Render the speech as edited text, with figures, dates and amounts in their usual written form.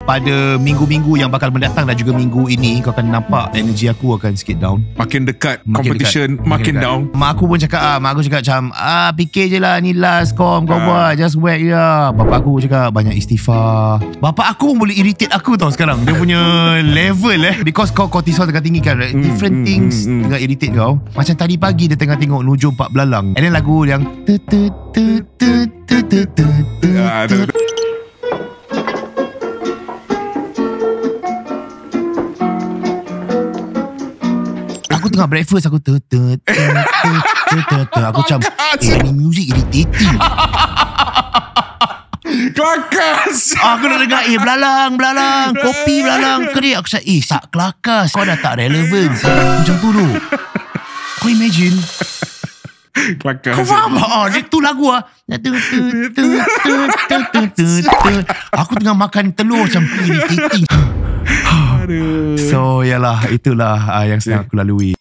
pada minggu-minggu yang bakal mendatang dan juga minggu ini, kau akan nampak energi aku akan sikit down. Makin dekat competition makin down. Mak aku pun cakap mak aku cakap macam fikir je lah ni last kau buat, just whack je lah. Bapak aku cakap banyak istighfar. Bapak aku pun boleh irritate aku tau sekarang. Dia punya level because kau kortisol tengah tinggi kan, different things tengah irritate kau. Macam tadi pagi dia tengah tengok Nujum Pak Belalang, and then lagu yang aku tengah breakfast, aku aku macam ni music irritating. Kelakas. Aku dah dengar belalang kopi belalang kerik. Aku cakap sak kelakas, kau dah tak relevan. Macam tu tu. Kau imagine. Kelakas. Kau faham tak? Itu lagu aku tengah makan telur macam irritating. So yalah, itulah yang sedang aku lalui.